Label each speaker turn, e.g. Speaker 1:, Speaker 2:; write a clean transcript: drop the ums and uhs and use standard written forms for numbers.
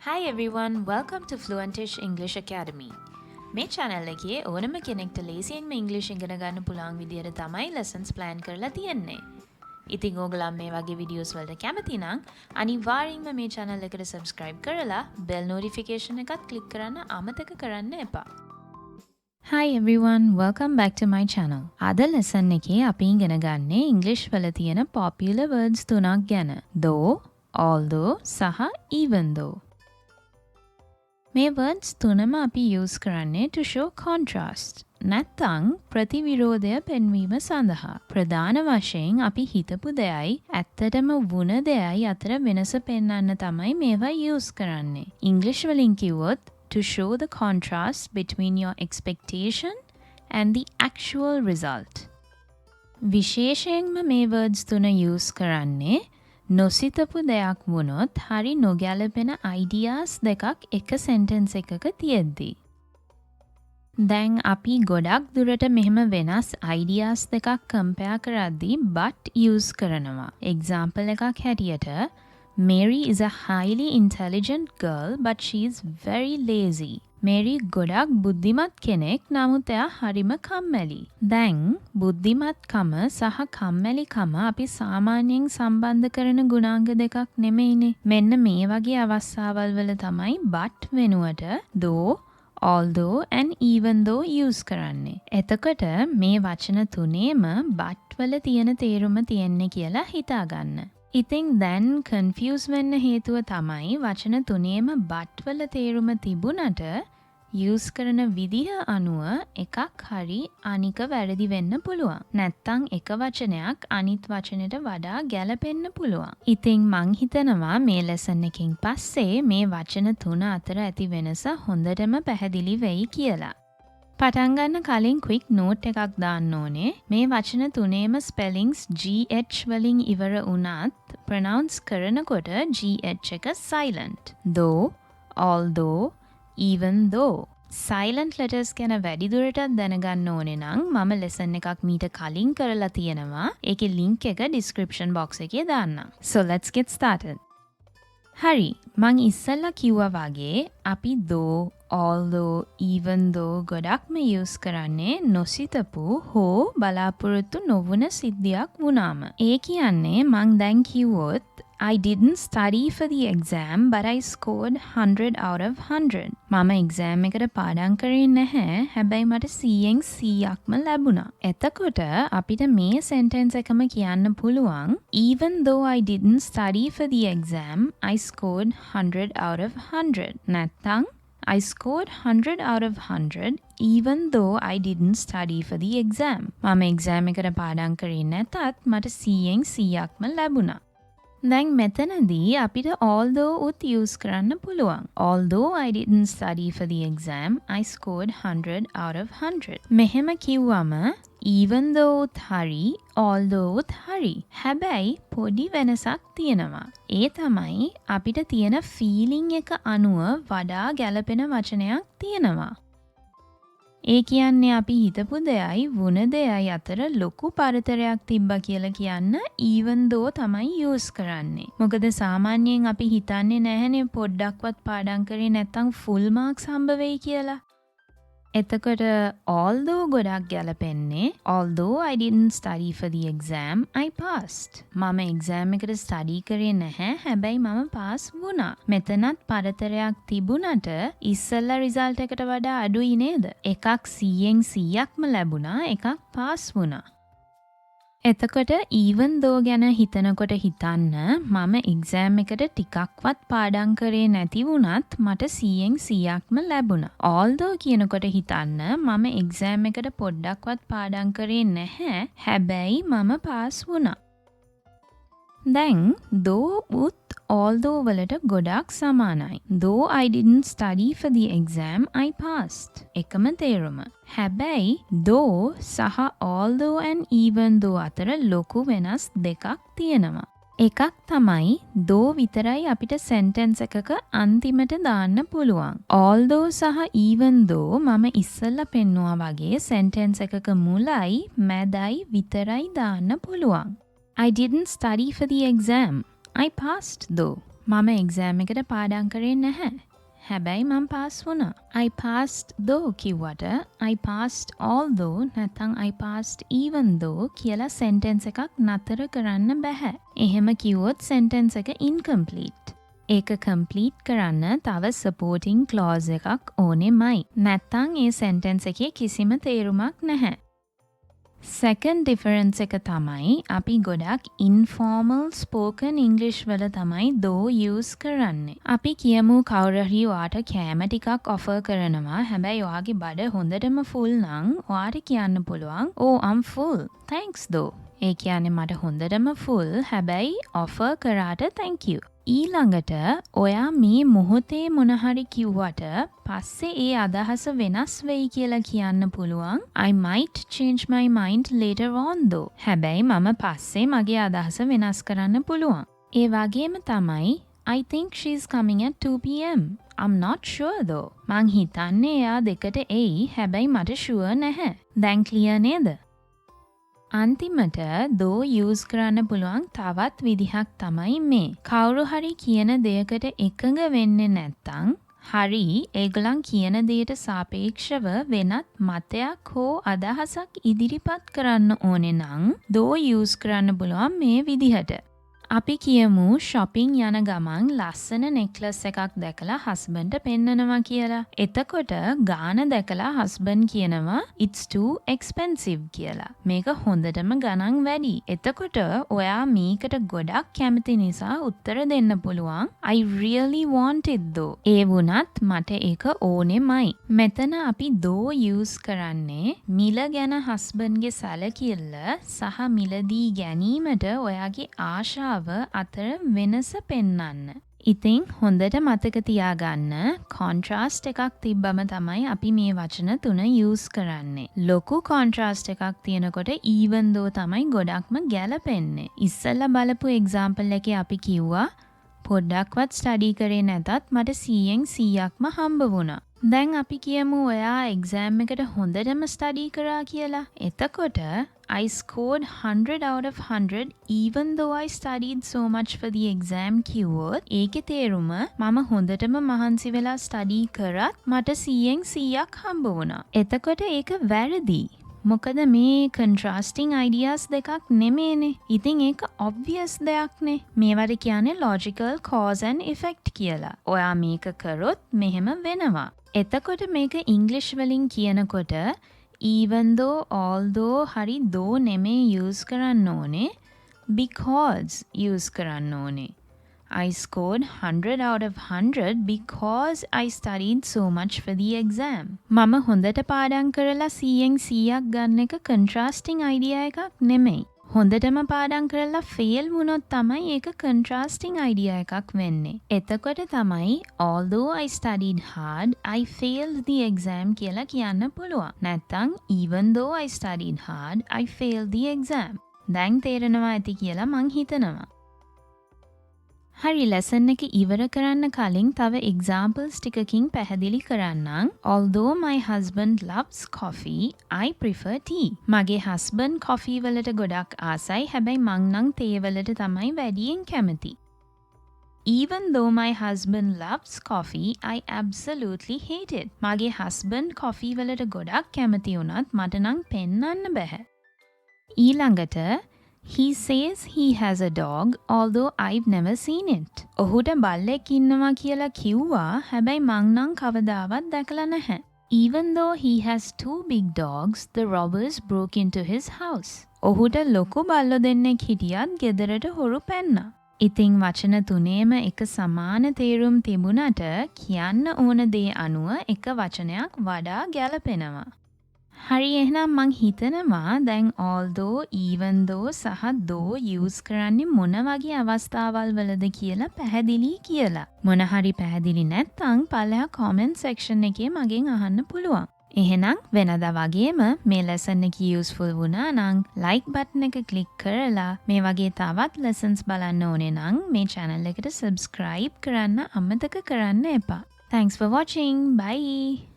Speaker 1: Hi everyone, welcome to Fluentish English Academy. මේ channel එකේ ඕනම කෙනෙක්ට ලේසියෙන්ම English ඉගෙන ගන්න පුළුවන් විදියට තමයි lessons plan කරලා තියෙන්නේ. ඉතින් ඕගොල්ලෝ මේ වගේ videos වලට කැමති නම් අනිවාර්යෙන්ම මේ channel එකට subscribe කරලා bell notification එකත් click කරන්න අමතක කරන්න එපා. Hi everyone, welcome back to my channel. අද lesson එකේ අපි ඉගෙන ගන්නේ English වල තියෙන popular words තුනක් ගැන. though, although සහ even though. මේ words තුනම අපි use කරන්නේ to show contrast. නැත්නම් ප්‍රතිවිරෝධය පෙන්වීම සඳහා. ප්‍රධාන වශයෙන් අපි හිතපු දෙයයි ඇත්තටම වුණ දෙයයි අතර වෙනස පෙන්වන්න තමයි මේවා use කරන්නේ. English වලින් කිව්වොත් to show the contrast between your expectation and the actual result. විශේෂයෙන්ම මේ words තුන use කරන්නේ නොසිතපු දෙයක් වුණොත් හරි නොගැලපෙන ideas දෙකක් එක sentence එකක තියෙද්දී. දැන් අපි ගොඩක් දුරට මෙහෙම වෙනස් ideas දෙකක් compare කරද්දී but use කරනවා. example එකක් හැටියට Mary is a highly intelligent girl but she is very lazy. Mary ගොඩක් බුද්ධිමත් කෙනෙක් නමුත් එයා හරිම කම්මැලි. දැන් බුද්ධිමත්කම සහ කම්මැලිකම අපි සාමාන්‍යයෙන් සම්බන්ධ කරන ගුණාංග දෙකක් නෙමෙයිනේ. මෙන්න මේ වගේ අවස්ථාවල් වල තමයි but වෙනුවට though, although and even though use කරන්නේ. එතකොට මේ වචන තුනේම but වල තියෙන තේරුම තියෙන්නේ කියලා හිතාගන්න. ඉතින් දැන් confuse වෙන්න හේතුව තමයි වචන තුනේම but වල තේරුම තිබුණට use කරන විදිහ අනුව එකක් හරි අනික වැරදි වෙන්න පුළුවන්. නැත්තම් එක වචනයක් අනිත් වචනෙට වඩා ගැලපෙන්න පුළුවන්. ඉතින් මං හිතනවා මේ lesson එකෙන් පස්සේ මේ වචන තුන අතර ඇති වෙනස හොඳටම පැහැදිලි වෙයි කියලා. පටන් ගන්න කලින් quick note එකක් දාන්න ඕනේ. මේ වචන තුනේම spellings GH වලින් ඉවර වුණත් pronounce කරනකොට GH එක silent. though, although, even though. silent letters ගැන වැඩිදුරටත් දැනගන්න ඕනේ නම් මම lesson එකක් මීට කලින් කරලා තියෙනවා. ඒකේ link එක description box එකේ දාන්නම්. So let's get started. හරි, මං ඉස්සෙල්ලා කිව්වා වගේ අපි though, although, even though ගොඩක්ම use කරන්නේ නොසිතපු හෝ බලාපොරොත්තු නොවුන සිද්ධියක් වුණාම. ඒ කියන්නේ මං දැන් කිව්වොත් I didn't study for the exam but I scored 100 out of 100. මම exam එකට පාඩම් කරේ නැහැ. හැබැයි මට 100න් 100ක්ම ලැබුණා. එතකොට අපිට මේ sentence එකම කියන්න පුළුවන් even though I didn't study for the exam I scored 100 out of 100. නැත්තම් I scored 100 out of 100 even though I didn't study for the exam. මම exam එකට පාඩම් කරේ නැතත් මට 100න් 100ක්ම ලැබුණා. දැන් මෙතනදී අපිට although උත් use කරන්න පුළුවන්. Although I didn't study for the exam, I scored 100 out of 100. මෙහෙම කිව්වම even though උත් හරි, although උත් හරි. හැබැයි පොඩි වෙනසක් තියෙනවා. ඒ තමයි අපිට තියෙන feeling එක අනුව වඩා ගැලපෙන වචනයක් තියෙනවා. ඒ කියන්නේ අපි හිතපු දෙයයි වුණ දෙයයි අතර ලොකු පරතරයක් තිබ්බා කියලා කියන්න even though තමයි use කරන්නේ. මොකද සාමාන්‍යයෙන් අපි හිතන්නේ නැහැනේ පොඩ්ඩක්වත් පාඩම් කරේ නැත්නම් full marks හම්බ වෙයි කියලා. එතකොට although ගොඩක් ගැලපෙන්නේ although I didn't study for the exam I passed. මම exam එකට study කරේ නැහැ හැබැයි මම pass වුණා. මෙතනත් පරතරයක් තිබුණට ඉස්සෙල්ලා result එකට වඩා අඩුයි නේද? එකක් 100න් 100ක්ම ලැබුණා, එකක් pass වුණා. එතකොට even though ගැන හිතනකොට හිතන්න මම exam එකට ටිකක්වත් පාඩම් කරේ නැති වුණත් මට 100න් 100ක්ම ලැබුණා. although කියනකොට හිතන්න මම exam එකට පොඩ්ඩක්වත් පාඩම් කරේ නැහැ හැබැයි මම pass වුණා. දැන් though උත් although වලට ගොඩක් සමානයි. though I didn't study for the exam I passed. එකම තේරුම. හැබැයි though සහ although and even though අතර ලොකු වෙනස් දෙකක් තියෙනවා. එකක් තමයි though විතරයි අපිට sentence එකක අන්තිමට දාන්න පුළුවන්. although සහ even though මම ඉස්සෙල්ලා පෙන්නුවා වගේ sentence එකක මුලයි මැදයි විතරයි දාන්න පුළුවන්. I didn't study for the exam. I passed though. මම එක්සෑම් එකට පාඩම් කරේ නැහැ. හැබැයි මම පාස් වුණා. I passed though කිව්වට I passed although නැත්නම් I passed even though කියලා sentence එකක් නතර කරන්න බෑ. එහෙම කිව්වොත් sentence එක incomplete. ඒක complete කරන්න තව supporting clause එකක් ඕනෙමයි. නැත්නම් ඒ sentence එකේ කිසිම තේරුමක් නැහැ. second difference එක තමයි අපි ගොඩක් informal spoken English වල තමයි though use කරන්නේ. අපි කියමු කවුරු හරි ඔයාට කෑම ටිකක් offer කරනවා. හැබැයි ඔයාගේ බඩ හොඳටම full නම් ඔයාට කියන්න පුළුවන් "Oh, I'm full. Thanks though." ඒ කියන්නේ මට හොඳටම full. හැබැයි offer කරාට thank you. ඊළඟට ඔයා මේ මොහොතේ මොන හරි කිව්වට පස්සේ ඒ අදහස වෙනස් වෙයි කියලා කියන්න පුළුවන් I might change my mind later on though. හැබැයි මම පස්සේ මගේ අදහස වෙනස් කරන්න පුළුවන්. ඒ වගේම තමයි I think she's coming at 2 p.m. I'm not sure though. මං හිතන්නේ එයා 2ට එයි. හැබැයි මට sure නැහැ. දැන් clear නේද? අන්තිමට though use කරන්න පුළුවන් තවත් විදිහක් තමයි මේ. කවුරු හරි කියන දෙයකට එකඟ වෙන්නේ නැත්නම් හරි ඒගොල්ලන් කියන දෙයට සාපේක්ෂව වෙනත් මතයක් හෝ අදහසක් ඉදිරිපත් කරන්න ඕනේ නම් though use කරන්න පුළුවන් මේ විදිහට. අපි කියමු shopping යන ගමන් ලස්සන necklace එකක් දැකලා husbandට පෙන්නනවා කියලා. එතකොට ගාන දැකලා husband කියනවා it's too expensive කියලා. මේක හොඳටම ගණන් වැඩි. එතකොට ඔයා මේකට ගොඩක් කැමති නිසා උත්තර දෙන්න පුළුවන් I really want it though. ඒ වුණත් මට ඒක ඕනෙමයි. මෙතන අපි though use කරන්නේ මිල ගැන husbandගේ සැලකිල්ල සහ මිලදී ගැනීමට ඔයාගේ ආශාව අතර වෙනස පෙන්වන්න. ඉතින් හොඳට මතක තියාගන්න කොන්ට්‍රාස්ට් එකක් තිබ්බම තමයි අපි මේ වචන තුන use කරන්නේ. ලොකු කොන්ට්‍රාස්ට් එකක් තියෙනකොට even though තමයි ගොඩක්ම ගැලපෙන්නේ. ඉස්සෙල්ලා බලපු example එකේ අපි කිව්වා පොඩ්ඩක්වත් ස්ටඩි කරේ නැතත් මට 100න් 100ක්ම හම්බ වුණා. දැන් අපි කියමු ඔයා එක්සෑම් එකට හොඳටම ස්ටඩි කරා කියලා. එතකොට I scored 100 out of 100 even though I studied so much for the exam කිව්වොත් ඒකේ තේරුම මම හොඳටම මහන්සි වෙලා ස්ටඩි කරත් මට 100න් 100ක් හම්බ වුණා. එතකොට ඒක වැරදි. මොකද මේ contrasting ideas දෙකක් නෙමේනේ. ඉතින් ඒක obvious දෙයක්නේ. මේවට කියන්නේ logical cause and effect කියලා. ඔයා මේක කරොත් මෙහෙම වෙනවා. එතකොට මේක English වලින් කියනකොට even though, although හරි though නෙමේ use කරන්න ඕනේ. because use කරන්න ඕනේ. I scored 100 out of 100 because I studied so much for the exam. මම හොඳට පාඩම් කරලා 100න් 100ක් ගන්න එක contrasting idea එකක් නෙමෙයි. හොඳටම පාඩම් කරලා fail වුණොත් තමයි ඒක contrasting idea එකක් වෙන්නේ. එතකොට තමයි although I studied hard, I failed the exam කියලා කියන්න පුළුවන්. නැත්තම් even though I studied hard, I failed the exam. දැන් තේරෙනවා ඇති කියලා මං හිතනවා. හරි lesson එක ඉවර කරන්න කලින් තව examples ටිකකින් පැහැදිලි කරන්නම්. Although my husband loves coffee, I prefer tea. මගේ husband coffee වලට ගොඩක් ආසයි. හැබැයි මං නම් තේ වලට තමයි වැඩියෙන් කැමති. Even though my husband loves coffee, I absolutely hate it. මගේ husband coffee වලට ගොඩක් කැමති වුණත් මට නම් පෙන්වන්න බෑ. ඊළඟට He says he has a dog, although I've never seen it. ඔහුට බල්ලෙක් ඉන්නවා කියලා කිව්වා. හැබැයි මං නම් කවදාවත් දැකලා නැහැ. Even though he has 2 big dogs, the robbers broke into his house. ඔහුට ලොකු බල්ලෝ දෙන්නෙක් හිටියත් ගෙදරට හොරු පැන්නා. ඉතින් වචන තුනේම එක සමාන තේරුම් තිබුණට කියන්න ඕන දේ අනුව එක වචනයක් වඩා ගැලපෙනවා. හරි එහෙනම් මං හිතනවා දැන් although, even though සහ though use කරන්නේ මොන වගේ අවස්ථාවල් වලද කියලා පැහැදිලි කියලා. මොන හරි පැහැදිලි නැත්නම් පළයා comment section එකේ මගෙන් අහන්න පුළුවන්. එහෙනම් වෙනදා වගේම මේ lesson එක useful වුණා නම් like button එක click කරලා මේ වගේ තවත් lessons බලන්න ඕනේ නම් මේ channel එකට subscribe කරන්න අමතක කරන්න එපා. Thanks for watching. Bye.